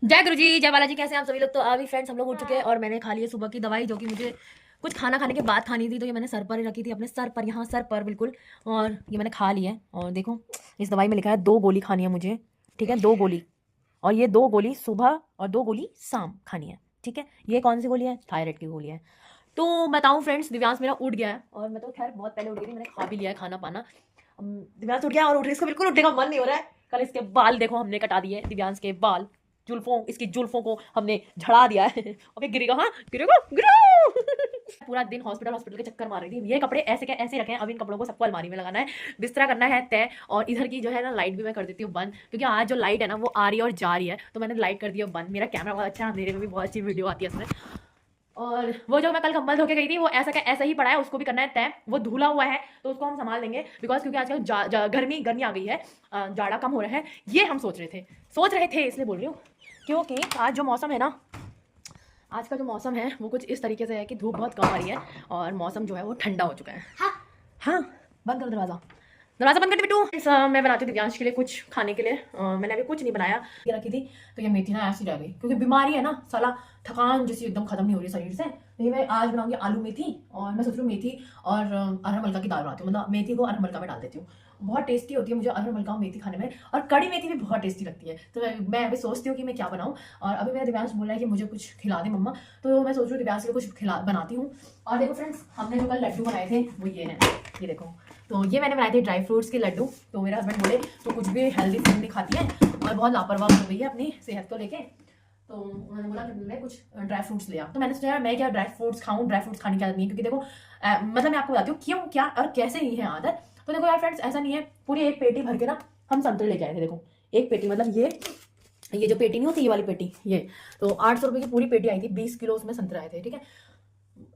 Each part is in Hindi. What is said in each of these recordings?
जय गुरु जी, जय बालाजी। कैसे हैं आप सभी लोग? तो अभी फ्रेंड्स हम लोग उठ चुके हैं और मैंने खा ली है सुबह की दवाई, जो कि मुझे कुछ खाना खाने के बाद खानी थी। तो ये मैंने सर पर ही रखी थी, अपने सर पर, यहाँ सर पर बिल्कुल। और ये मैंने खा ली है। और देखो, इस दवाई में लिखा है 2 गोली खानी है मुझे। ठीक है, 2 गोली। और ये 2 गोली सुबह और 2 गोली शाम खानी है। ठीक है, ये कौन सी गोली है? थायराइड की गोली है। तो बताऊँ फ्रेंड्स, दिव्यांश मेरा उठ गया है और मैं तो खैर बहुत पहले उठ गई थी। मैंने खा भी लिया है खाना पाना। दिव्यांश उठ गया और उठ इसको बिल्कुल उठने का मन नहीं हो रहा है। कल इसके बाल देखो हमने कटा दिए, दिव्यांश के बाल, जुल्फों, इसकी जुल्फों को हमने झड़ा दिया है। अबे गिरेगा, हाँ गिरेगा, गिरो। पूरा दिन हॉस्पिटल हॉस्पिटल के चक्कर मार रही थी। ये कपड़े ऐसे के ऐसे रखे हैं, अब इन कपड़ों को सबको अलमारी में लगाना है, बिस्तरा करना है तय। और इधर की जो है ना लाइट भी मैं कर देती हूँ बंद, क्योंकि आज जो लाइट है ना वो आ रही है और जा रही है, तो मैंने लाइट कर दी है बंद। मेरा कैमरा बहुत अच्छा है, अंधेरे में भी बहुत अच्छी वीडियो आती है इसमें। और वो जो मैं कल कंबल धो के गई थी, वो ऐसा का ऐसा ही पड़ा है, उसको भी करना है तय। वो धुला हुआ है तो उसको हम संभाल लेंगे, बिकॉज क्योंकि आजकल गर्मी गर्मी आ गई है, जाड़ा कम हो रहा है। ये हम सोच रहे थे इसलिए बोल रही हूँ, क्योंकि आज जो मौसम है ना, आज का जो मौसम है वो कुछ इस तरीके से है कि धूप बहुत कम आ रही है और मौसम जो है वो ठंडा हो चुका है। हाँ हाँ, बंद कर दरवाजा, दरवाजा बंद कर दे बिट्टू। मैं बनाती हूँ दिव्यांश के लिए कुछ खाने के लिए। मैंने अभी कुछ नहीं बनाया, ये रखी थी। तो ये मेथी ना ऐसी रह गई, क्योंकि बीमारी है ना साला, थकान जैसी एकदम खत्म नहीं हो रही शरीर से। तो ये मैं आज बनाऊंगी आलू मेथी। और मैं सोच रही हूँ मेथी और अरहर मलका की दाल बनाती हूँ, मतलब मेथी को अरहर मलका में डाल देती हूँ। बहुत टेस्टी होती है मुझे अरहर मलका और मेथी खाने में। और कड़ी मेथी भी बहुत टेस्टी लगती है। तो मैं अभी सोचती हूँ कि मैं क्या बनाऊँ। और अभी मेरा दिव्यांश बोल रहा है कि मुझे कुछ खिला दे मम्मा, तो मैं सोच रही हूँ दिव्यांश के लिए कुछ खिला बनाती हूँ। और देखो फ्रेंड्स, हमने जो कल लड्डू बनाए थे वो ये हैं, ये देखो। तो ये मैंने बनाए थे ड्राई फ्रूट्स के लड्डू। तो मेरे हस्बैंड बोले तो कुछ भी हेल्दी फूड नहीं खाती है और बहुत लापरवाह हो गई है अपनी सेहत को लेके। तो उन्होंने बोला कि मैं कुछ ड्राई फ्रूट्स ले आ। तो मैंने सोचा यार मैं क्या ड्राई फ्रूट्स खाऊं, ड्राई फ्रूट्स खाने की आदत नहीं है, क्योंकि देखो मतलब मैं आपको बताती हूँ क्यों, क्या और कैसे नहीं है आदत। तो देखो यार फ्रेंड्स, ऐसा नहीं है, पूरी एक पेटी भर के ना हम संतरे लेके आए थे। देखो एक पेटी, मतलब ये जो पेटी नहीं होती, ये वाली पेटी, ये तो 800 रुपये की पूरी पेटी आई थी। 20 किलो उसमें संतरे आए थे। ठीक है,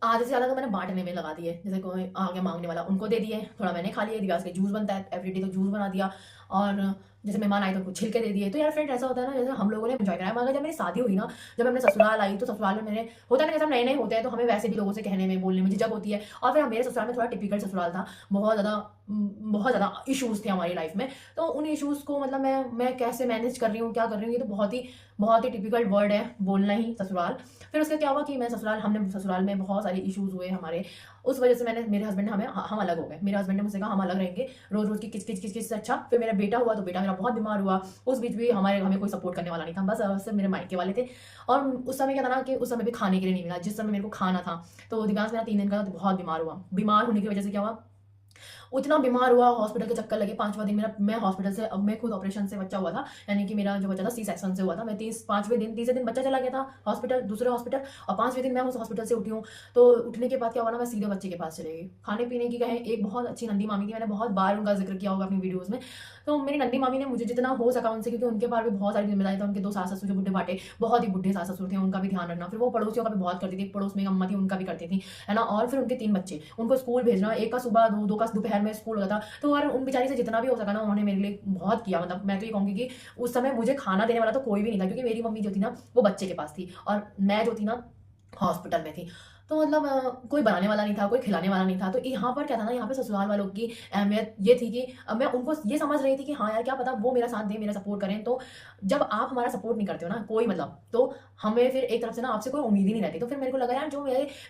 आधे से ज्यादा तो मैंने बांटने में लगा दिए, जैसे कोई आ गया मांगने वाला उनको दे दिए, थोड़ा मैंने खा लिया। दिवास के जूस बनता है एवरीडे, तो जूस बना दिया। और जैसे मेहमान आए तो कुछ छिलके दे दिए। तो यार फ्रेंड ऐसा होता है ना, जैसे हम लोगों ने एंजॉय कराया। मगर जब मेरी शादी हुई ना, जब मैं अपने ससुराल आई, तो ससुराल में मेरे होता है ना, जैसे हम नए नए होते हैं तो हमें वैसे भी लोगों से कहने में बोलने में झिझक होती है। और फिर मेरे ससुराल में थोड़ा टिपिकल ससुराल था, बहुत ज़्यादा इश्यूज थे हमारी लाइफ में। तो उन इश्यूज को मतलब मैं कैसे मैनेज कर रही हूँ, क्या कर रही हूँ, ये तो बहुत ही टिपिकल वर्ड है बोलना ही, ससुराल। फिर उसका क्या हुआ कि हमने ससुराल में बहुत सारे इश्यूज हुए हमारे। उस वजह से मेरे हस्बैंड ने हम अलग हो गए। मेरे हस्बैंड ने मुझसे कहा हम अलग रहेंगे, रोज रोज की किच किच किच किच से अच्छा। फिर मेरा बेटा हुआ तो बेटा मेरा बहुत बीमार हुआ। उस बीच भी हमें कोई सपोर्ट करने वाला नहीं था, बस सिर्फ मेरे मायके वाले थे। और उस समय क्या था ना कि उस समय भी खाने के लिए नहीं मिला जिस समय मेरे को खाना था। तो दिव्यांश मेरा 3 दिन का बहुत बीमार हुआ। बीमार होने की वजह से क्या हुआ, उतना बीमार हुआ, हॉस्पिटल के चक्कर लगे। 5वां दिन मेरा, मैं हॉस्पिटल से, अब मैं खुद ऑपरेशन से बच्चा हुआ था, यानी कि मेरा जो बच्चा था सी सेक्शन से हुआ था। मैं तीसरे दिन बच्चा चला गया था हॉस्पिटल, दूसरे हॉस्पिटल। और 5वें दिन मैं उस हॉस्पिटल से उठी हूँ। तो उठने के बाद क्या हुआ ना, मैं सीधे बच्चे के पास चले गई। खाने पीने की कहें, एक बहुत अच्छी नंदी मामी थी, मैंने बहुत बार उनका जिक्र किया होगा अपनी वीडियोज में। तो मेरी नंदी मामी ने मुझे जितना हो सका उनसे, क्योंकि उनके पास भी बहुत सारी जिम्मेदारी था। उनके 2 सास ससुर जो बुढ़े बाटे, बहुत ही बुढ़े सास ससुर थे, उनका भी ध्यान रखना। फिर वो पड़ोसियों का भी बहुत करती थी, पड़ोस में एक अम्मा थी उनका भी करती थी, है ना। और फिर उनके 3 बच्चे, उनको स्कूल भेजना, एक का सुबह, दो का दोपहर में स्कूल होता था। तो और उन बेचारी से जितना भी हो सका ना, उन्होंने मेरे लिए बहुत किया। मतलब मैं तो ये कहूँगी कि उस समय मुझे खाना देने वाला तो कोई भी नहीं था, क्योंकि मेरी मम्मी जो थी ना वो बच्चे के पास थी और मैं जो थी ना हॉस्पिटल में थी। तो मतलब कोई बनाने वाला नहीं था, कोई खिलाने वाला नहीं था। तो यहाँ पर क्या था ना, यहाँ पे ससुराल वालों की अहमियत ये थी कि मैं उनको ये समझ रही थी कि हाँ यार क्या पता वो मेरा साथ दें, मेरा सपोर्ट करें। तो जब आप हमारा सपोर्ट नहीं करते हो ना कोई, मतलब तो हमें फिर एक तरफ से ना आपसे कोई उम्मीद ही नहीं रहती। तो फिर मेरे को लगा यार, जो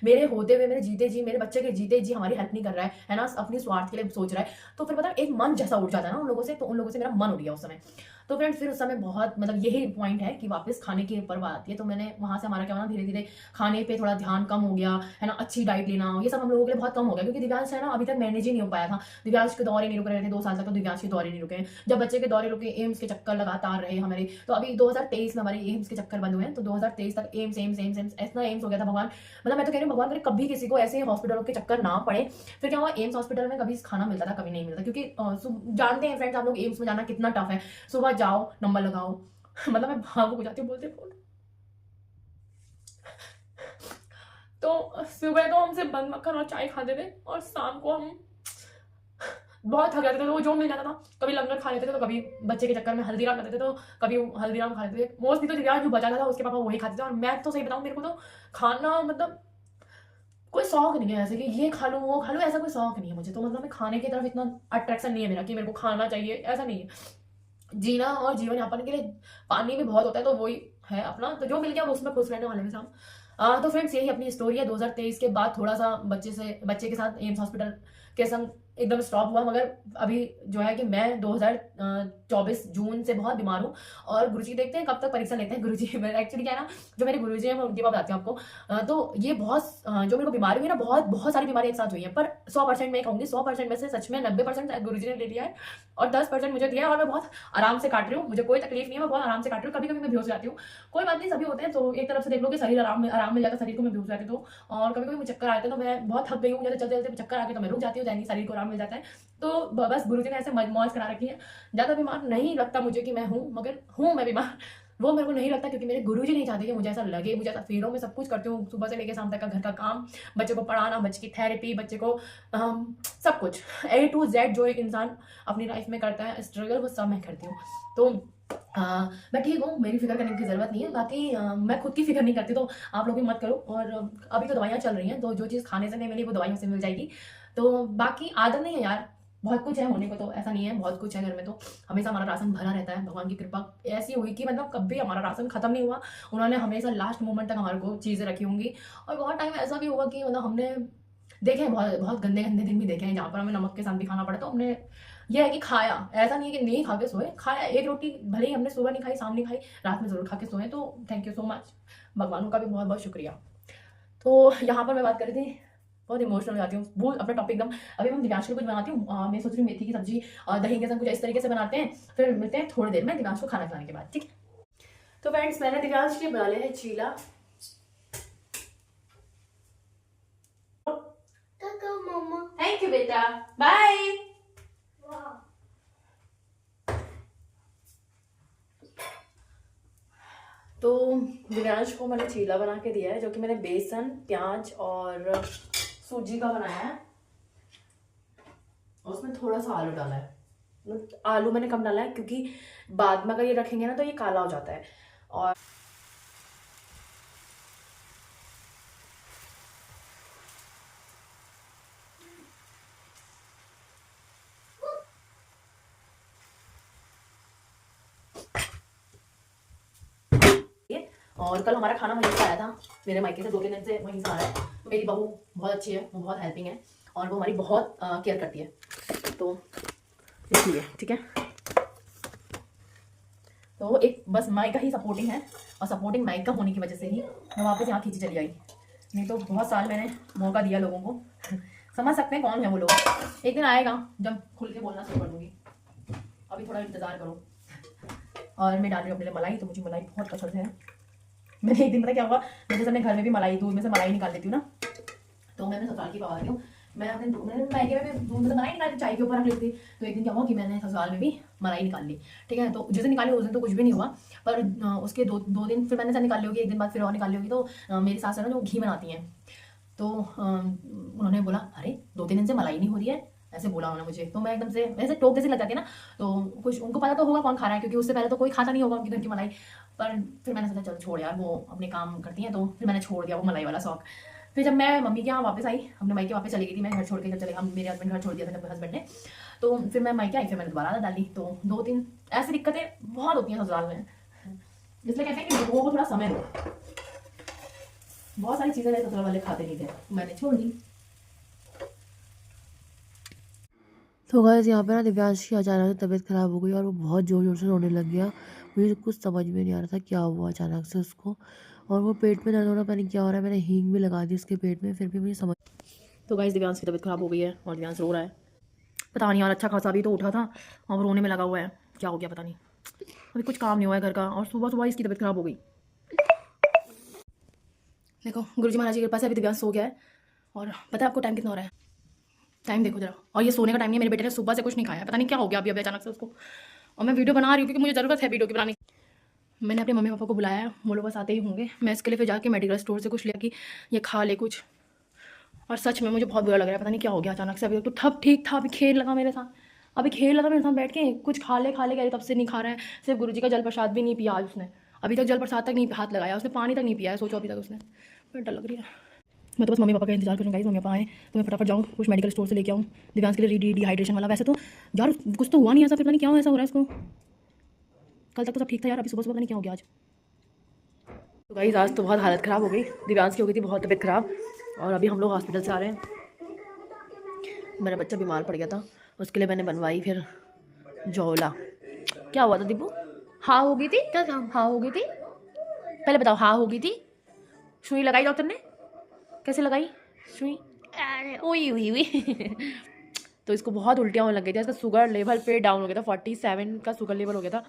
मेरे होते हुए, मेरे जीते जी, मेरे बच्चे के जीते जी हमारी हेल्प नहीं कर रहा है ना, अपनी स्वार्थ के लिए सोच रहा है। तो फिर पता है, एक मन जैसा उठ जाता है ना उन लोगों से, तो उन लोगों से मेरा मन उठ गया उस समय। तो फ्रेंड्स फिर उस समय बहुत, मतलब यही पॉइंट है कि वापस खाने के ऊपर बात आती है। तो मैंने वहां से, हमारा क्या हुआ ना, धीरे धीरे खाने पे थोड़ा ध्यान कम हो गया, है ना। अच्छी डाइट लेना, ये सब हम लोगों के लिए बहुत कम हो गया, क्योंकि दिव्यांश है ना अभी तक मैनेज ही नहीं हो पाया था। दिव्यांश के दौरे नहीं रुक रहे थे 2 साल तक, तो दिव्यांश के दौरे नहीं रुके। जब बच्चे के दौरे रुके, एम्स के चक्कर लगातार रहे हमारे। तो अभी 2023 में हमारे एम्स के चक्कर बंद हुए हैं। तो 2023 तक एम्स एम्स एम्स एम्स ऐसा एम्स हो गया था। भगवान, मतलब मैं तो कह रही हूँ भगवान करे कभी किसी को ऐसे हॉस्पिटलों के चक्कर ना पड़े। फिर क्या हुआ, एम्स हॉस्पिटल में कभी खाना मिलता था, कभी नहीं मिलता, क्योंकि जानते हैं फ्रेंड्स आप लोग, एम्स में जाना कितना टफ है। सुबह जाओ, नंबर लगाओ। मतलब मैं भावुक हो जाती हूँ बोलते बोल। तो सुबह तो हम सिर्फ बंद मक्खन और चाय खाते थे, और शाम को हम बहुत थक जाते थे, तो वो जो मिल जाता था, कभी लंगर खा लेते थे, तो कभी बच्चे के चक्कर में हल्दीराम खाते थे, तो कभी हल्दीराम खा लेते थे। मोस्टली तो दिव्यांश जो बचा था उसके पापा वही खाते थे। और मैं तो सही बताऊं, मेरे को तो खाना मतलब कोई शौक नहीं है ऐसे कि ये खा लूँ वो खा लूँ, ऐसा कोई शौक नहीं है मुझे। तो मतलब मैं खाने की तरफ इतना अट्रैक्शन नहीं है मेरा कि मेरे को खाना चाहिए, ऐसा नहीं है। जीना और जीवन यापन के लिए पानी भी बहुत होता है, तो वही है अपना, तो जो मिल गया वो उसमें खुश रहने वाले में हम। तो फ्रेंड्स यही अपनी स्टोरी है। 2023 के बाद थोड़ा सा बच्चे के साथ एम्स हॉस्पिटल के संग एकदम स्टॉप हुआ, मगर अभी जो है कि मैं 2024 जून से बहुत बीमार हूँ। और गुरुजी देखते हैं कब तक परीक्षा लेते हैं गुरुजी। मैं एक्चुअली क्या है ना, जो मेरे गुरुजी हैं मैं उनकी बात बताती हूँ आपको। तो ये बहुत जो मेरे को बीमारी हुई है ना, बहुत बहुत सारी बीमारी एक साथ हुई है, पर 100% मैं कहूँगी 100% में से सच में 90% गुरुजी ने ले लिया है और 10% मुझे दिया है। और मैं बहुत आराम से काट रही हूँ, मुझे कोई तकलीफ नहीं है, मैं बहुत आराम से काट रही हूँ। कभी कभी मैं बेहोश हो जाती हूँ, कोई बात नहीं, सभी होते हैं। तो एक तरफ से देख लो कि शरीर आराम मिल जाता है शरीर को, मैं बेहोश हो जाती हूँ तो। और कभी कभी मुझे चक्कर आते हैं, तो मैं बहुत थक गई हूँ, जैसे चलते चलते चक्कर आके तो मैं रुक जाती हूँ, यानी शरीर को आराम मिल जाता है। तो बस गुरुजी ने ऐसे मौज करा रखी है। ज्यादा बीमार नहीं लगता मुझे कि मैं हूँ, मगर हूँ मैं बीमार, वो मेरे को नहीं लगता, क्योंकि मेरे गुरुजी नहीं चाहते कि मुझे ऐसा लगे, मुझे ऐसा फील हो। मैं सब कुछ करती हूँ, सुबह से लेकर शाम तक का घर का काम, बच्चे को पढ़ाना, बच्चे की थेरेपी, बच्चे को सब कुछ A to Z जो एक इंसान अपनी लाइफ में करता है स्ट्रगल, वो सब मैं करती हूँ। तो मैं ठीक हूँ, मेरी फिक्र करने की जरूरत नहीं है। बाकी मैं खुद की फिक्र नहीं करती, तो आप लोग भी मत करो। और अभी तो दवाइयाँ चल रही हैं, तो जो चीज़ खाने से नहीं मिली वो दवाइयों से मिल जाएगी। तो बाकी आदत नहीं है यार, बहुत कुछ है होने को, तो ऐसा नहीं है, बहुत कुछ है घर में, तो हमेशा हमारा राशन भरा रहता है। भगवान की कृपा ऐसी हुई कि मतलब कभी हमारा राशन खत्म नहीं हुआ। उन्होंने हमेशा लास्ट मोमेंट तक हमारे को चीज़ें रखी होंगी। और बहुत टाइम ऐसा भी हुआ कि मतलब हमने देखे हैं, बहुत बहुत गंदे गंदे दिन भी देखे हैं जहाँ पर हमें नमक के साथ भी खाना पड़ा। तो हमने यह है कि खाया, ऐसा नहीं है कि नहीं खा के सोए, खाया। एक रोटी भले ही हमने सुबह नहीं खाई, शाम नहीं खाई, रात में जरूर खा के सोए। तो थैंक यू सो मच, भगवानों का भी बहुत बहुत शुक्रिया। तो यहाँ पर मैं बात कर रही थी, बहुत इमोशनल हो जाती हूँ, भूल अपना टॉपिक एकदम। अभी मैं दिव्यांश को कुछ बनाती हूँ, मैं सोच रही हूँ मेथी की सब्जी और दही के साथ कुछ इस तरीके से बनाते हैं। फिर मिलते हैं थोड़ी देर में दिव्यांश को खाना खिलाने के बाद, ठीक है। तो फ्रेंड्स मैंने दिव्यांश के बना लिया है चीला। थैंक यू बेटा, बाय। तो दिव्यांश को मैंने चीला बना के दिया है, जो कि मैंने बेसन, प्याज और सूजी का बनाया है। और उसमें थोड़ा सा आलू डाला है, आलू मैंने कम डाला है क्योंकि बाद में अगर ये रखेंगे ना तो ये काला हो जाता है। और कल हमारा खाना वहीं से आया था, मेरे मायके से 2-3 दिन से वहीं से आ रहा है। मेरी बहू बहुत अच्छी है, वो बहुत हेल्पिंग है और वो हमारी बहुत केयर करती है, तो इसलिए ठीक है। तो एक बस माइक का ही सपोर्टिंग है, और सपोर्टिंग माइक का होने की वजह से ही मैं वापस यहाँ खींची चली आई। नहीं तो बहुत साल मैंने मौका दिया लोगों को। समझ सकते हैं कौन है वो लोग, एक दिन आएगा जब खुल के बोलना शुरू कर दूंगी, अभी थोड़ा इंतजार करो। और मैं डाल रही हूँ अपने लिए मलाई, तो मुझे मलाई बहुत पसंद है। मैंने एक दिन पता क्या हुआ, मैं जैसे अपने घर में भी मलाई, दूध में से मलाई निकाल लेती हूँ ना, तो मैं अपने ससुराल की पवा रही हूँ, मैंने मायके में भी दूध में से मलाई निकाली, चाय के ऊपर रख लेती थी। तो एक दिन क्या हुआ कि मैंने ससुराल में भी मलाई निकाल ली, ठीक है। तो जिस दिन निकाली उस दिन तो कुछ भी नहीं हुआ, पर उसके दो दिन फिर मैंने निकाली होगी, एक दिन बाद फिर और निकाली होगी। तो मेरी सास है ना जो घी बनाती हैं, तो उन्होंने बोला अरे 2-3 दिन से मलाई नहीं हो रही है, ऐसे बोला उन्होंने मुझे। तो मैं एकदम से ऐसे टोक जैसे लग जाती है ना, तो कुछ उनको पता तो होगा कौन खा रहा है, क्योंकि उससे पहले तो कोई खाता नहीं होगा उनके घर की मलाई। पर फिर मैंने सोचा चल छोड़ यार, वो अपने काम करती हैं, तो फिर मैंने छोड़ दिया वो मलाई वाला शौक। फिर जब मैं मम्मी के यहाँ वापस आई, अपने मायके वापस चली गई थी, मैं घर छोड़ के जब चले, हम मेरे हस्बैंड घर छोड़ दिया था जब हस्बैंड ने, तो फिर मैं मायके आई, फिर मैंने दोबारा आदत डाली। तो 2-3 ऐसी दिक्कतें बहुत होती हैं ससुराल में, इसलिए कहते हैं कि लोगों को थोड़ा समय दो। बहुत सारी चीज़ें मेरे ससुराल वाले खाते नहीं थे, मैंने छोड़ दी। तो गाइस यहाँ पे ना दिव्यांश की अचानक से तबीयत ख़राब हो गई और वो बहुत ज़ोर ज़ोर से रोने लग गया। मुझे कुछ समझ में नहीं आ रहा था क्या हुआ अचानक से उसको, और वो पेट में दर्द हो रहा, पता नहीं क्या हो रहा है। मैंने हींग भी लगा दी उसके पेट में, फिर भी मुझे समझ। तो गाइस दिव्यांश की तबीयत खराब हो गई है और दिव्यांश रो रहा है, पता नहीं यार। अच्छा खासा भी तो उठा था और रोने में लगा हुआ है, क्या हो गया पता नहीं। अभी कुछ काम नहीं हुआ है घर का, और सुबह सुबह इसकी तबीयत खराब हो गई। देखो गुरुजी महाराज की कृपा से अभी दिव्यांश सो गया है। और पता है आपको टाइम कितना हो रहा है? टाइम देखो जरा, और ये सोने का टाइम नहीं है। मेरे बेटे ने सुबह से कुछ नहीं खाया, पता नहीं क्या हो गया अभी अभी अचानक से उसको। और मैं वीडियो बना रही हूँ क्योंकि मुझे ज़रूरत है वीडियो की बनाने की। मैंने अपने मम्मी पापा को बुलाया है, वो लोग बस आते ही होंगे। मैं इसके लिए फिर जाके मेडिकल स्टोर से कुछ लिया कि ये खा ले कुछ। और सच में मुझे बहुत बुरा लग रहा है, पता नहीं क्या हो गया अचानक से। अभी तो तब ठीक था, अभी खेल लगा मेरे साथ, अभी खेल लगा मेरे साथ बैठ के, कुछ खा ले कह रही, तब से नहीं खा रहा है। सिर्फ गुरुजी का जल प्रसाद भी नहीं पिया आज उसने, अभी तक जल प्रसाद तक नहीं हाथ लगाया उसने, पानी तक नहीं पिया है, सोचो अभी तक उसने। फिर डर लग रही है। मैं तो बस मम्मी पापा का इंतजार करूँगा, मम्मी पापा आए तो मैं फटाफट जाऊँ कुछ मेडिकल स्टोर से लेके आऊँ दिव्यांश के लिए डिहाइड्रेशन वाला। वैसे तो यार कुछ तो हुआ नहीं ऐसा, फिर पता नहीं क्या ऐसा हो रहा है इसको। कल तक तो सब ठीक था यार, अभी सुबह सुबह पता नहीं क्या हो गया आज। तो गाइस आज तो बहुत हालत ख़राब हो गई, दिव्यांश की हो गई थी बहुत तबीयत ख़राब, और अभी हम लोग हॉस्पिटल से आ रहे हैं। मेरा बच्चा बीमार पड़ गया था, उसके लिए मैंने बनवाई फिर जोला। क्या हुआ था दीपू? हाँ हो गई थी? क्या काम हाँ हो गई थी? पहले बताओ, हाँ हो गई थी? सुई लगाई डॉक्टर ने? कैसे लगाई सुई? उई हुई हुई तो इसको बहुत उल्टियाँ होने लग गई थी, इसका शुगर लेवल पे डाउन हो गया था, 47 का शुगर लेवल हो गया था।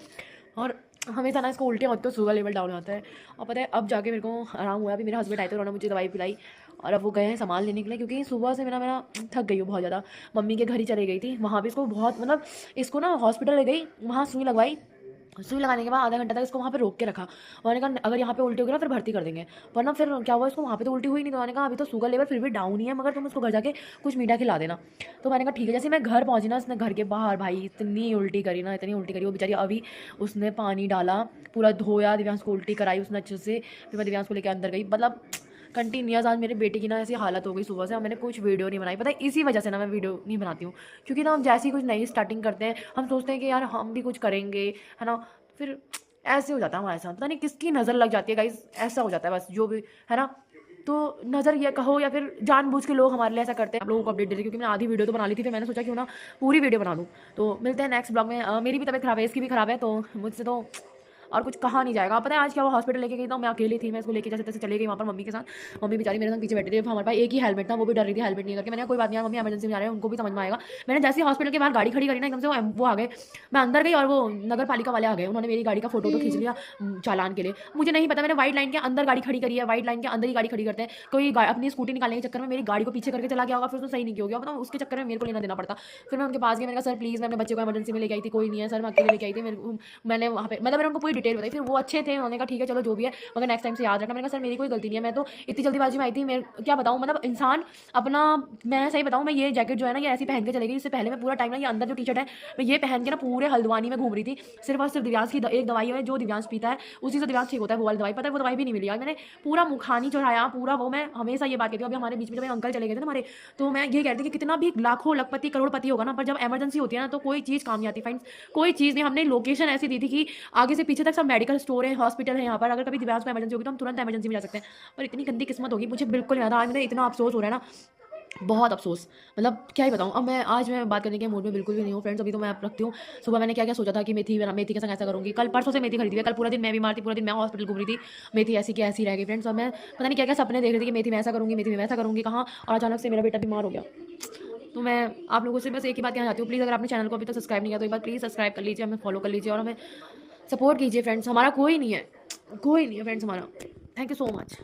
और हमेशा ना इसको उल्टियाँ होती तो शुगर लेवल डाउन होता है। और पता है अब जाके मेरे को आराम हुआ। अभी मेरे हस्बैंड आए थे, उन्होंने मुझे दवाई पिलाई और अब वो गए हैं सामान लेने के लिए, क्योंकि सुबह से मेरा थक गई हूँ बहुत ज़्यादा। मम्मी के घर ही चली गई थी, वहाँ भी इसको बहुत मतलब इसको ना हॉस्पिटल ले गई, वहाँ सुई लगवाई। सुई लगाने के बाद आधा घंटा तक इसको वहाँ पे रोक के रखा। उन्होंने कहा अगर यहाँ पे उल्टी होगी ना फिर भर्ती कर देंगे, वरना फिर क्या हुआ, इसको वहाँ पे तो उल्टी हुई नहीं। तो उन्होंने कहा अभी तो शुगर लेवल फिर भी डाउन ही है, मगर तुम उसको घर जाके कुछ मीठा खिला देना। तो मैंने कहा ठीक है। जैसे मैं घर पहुँची ना, उसने घर के बाहर भाई इतनी उल्टी करी ना, इतनी उल्टी करी वो बेचारी। अभी उसने पानी डाला, पूरा धोया, दिव्यांश को उल्टी कराई उसने अच्छे से। फिर मैं दिव्यांश को लेकर अंदर गई, मतलब कंटिन्यूस आज मेरे बेटे की ना ऐसी हालत हो गई सुबह से। मैंने कुछ वीडियो नहीं बनाई, पता है इसी वजह से ना मैं वीडियो नहीं बनाती हूँ, क्योंकि ना हम जैसे ही कुछ नई स्टार्टिंग करते हैं हम सोचते हैं कि यार हम भी कुछ करेंगे, है ना, फिर ऐसे हो जाता है हमारे साथ। पता नहीं किसकी नज़र लग जाती है गाइस, ऐसा हो जाता है बस, जो भी है ना। तो नज़र ये कहो या फिर जानबूझ के लोग हमारे लिए ऐसा करते हैं। आप लोगों को अपडेट दे रही, क्योंकि मैंने आधी वीडियो तो बना ली थी, फिर मैंने सोचा क्यों ना पूरी वीडियो बना दूँ। तो मिलते हैं नेक्स्ट ब्लॉग में। मेरी भी तबीयत खराब है, इसकी भी खराब है, तो मुझसे तो और कुछ कहा नहीं जाएगा। पता है आज क्या वो हॉस्पिटल लेके गई था, मैं अकेली थी, मैं इसको लेके जैसे तैसे चली गई वहाँ पर मम्मी के साथ। मम्मी बेचारी मेरे संग पीछे बैठी थी, हमारे पास एक ही हेलमेट था, वो भी डर रही थी हेलमेट नहीं करके। मैंने कहा कोई बात नहीं यार मम्मी, इमरजेंसी में जा रहे हैं, उनको भी समझ में आएगा। मैंने जैसे ही हॉस्पिटल के बाहर गाड़ी खड़ी करी ना, एकदम से वो आ गए। मैं अंदर गई और वो नगर पालिका वाले आ गए, उन्होंने मेरी गाड़ी का फोटो तो खींच लिया चालान के लिए। मुझे नहीं पता, मैंने व्हाइट लाइन के अंदर गाड़ी खड़ी करी है, व्हाइट लाइन के अंदर ही गाड़ी खड़ी करते हैं। कोई अपनी स्कूटी निकालने के चक्कर में मेरी गाड़ी को पीछे करके चला गया होगा, फिर उसने सही नहीं किया होगा, मतलब उसके चक्कर में मेरे को लेना देना पड़ता। फिर मैं उनके पास गई, मैंने कहा सर प्लीज़ मैं अपने बच्चे को इमरजेंसी में लेके आई थी, कोई नहीं है सर, मैं अकेले लेके आई थी। मैंने वहाँ पे मतलब मैंने उनको पूरी डिटेल बताई। फिर वो अच्छे थे, उन्होंने कहा ठीक है चलो जो भी है, मगर नेक्स्ट टाइम से याद रखना। मैंने कहा सर मेरी कोई गलती नहीं है, मैं तो इतनी जल्दीबाजी में आई थी, मैं क्या बताऊँ, मतलब इंसान अपना, मैं सही बताऊँ, मैं ये जैकेट जो है ना ये ऐसी पहन के चली गई। इससे पहले मैं पूरा टाइम ना ये अंदर जो टी शर्ट है मैं ये पहन के ना पूरे हल्द्वानी में घूम रही थी। सिर्फ और सिर्फ दिव्यांश की एक दवाई है, जो दिव्यांश पीता है उसी से दिव्यांश ठीक होता है, वो वाली दवाई। पता है वो दवाई भी नहीं मिली यार, मैंने पूरा मुखानी चढ़ाया पूरा। वो मैं हमेशा ये बात कहती हूँ, अभी हमारे बीच में जब अंकल चले गए थे ना हमारे, तो मैं ये कहती थी कि कितना भी लाखों लखपति करोड़पति होगा ना, पर जब इमरजेंसी होती है ना तो कोई चीज़ काम नहीं आती। फ्रेंड्स कोई चीज़ नहीं। हमने लोकेशन ऐसी दी थी कि आगे से पीछे तक सब मेडिकल स्टोर है, हॉस्पिटल है यहाँ पर, अगर कभी दिव्यांश को इमरजेंसी होगी तो हम तुरंत इमरजेंसी में जा सकते हैं। पर इतनी गंदी किस्मत होगी, मुझे बिल्कुल याद आज मुझे इतना अफसोस हो रहा है ना, बहुत अफसोस, मतलब क्या ही बताऊँ। अब मैं बात करने के मूड में बिल्कुल भी नहीं हूँ फ्रेंड्स। अभी तो मैं रखती हूँ। सुबह मैंने क्या क्या सोचा था कि मेथी के संग ऐसा करूँगी। कल परसों से मेथी खरीदी है, कल पूरा दिन मैं बीमार थी, पूरा दिन मैं हॉस्पिटल घूम रही थी, मेथी ऐसी की ऐसी रह गई फ्रेंड्स। और मैं पता नहीं क्या क्या सपने देख रही थी कि मेथी में ऐसा करूँगी, मेथी में वैसा करूँगी, कहाँ, और अचानक से मेरा बेटा बीमार हो गया। तो मैं आप लोगों से बस एक ही बात कहना चाहती हूँ, प्लीज़ अगर आपने चैनल को अभी तक सब्सक्राइब नहीं किया तो एक बार प्लीज़ सब्सक्राइब कर लीजिए, हमें फॉलो कर लीजिए और हमें सपोर्ट कीजिए फ्रेंड्स। हमारा कोई नहीं है, कोई नहीं है फ्रेंड्स हमारा। Thank you so much.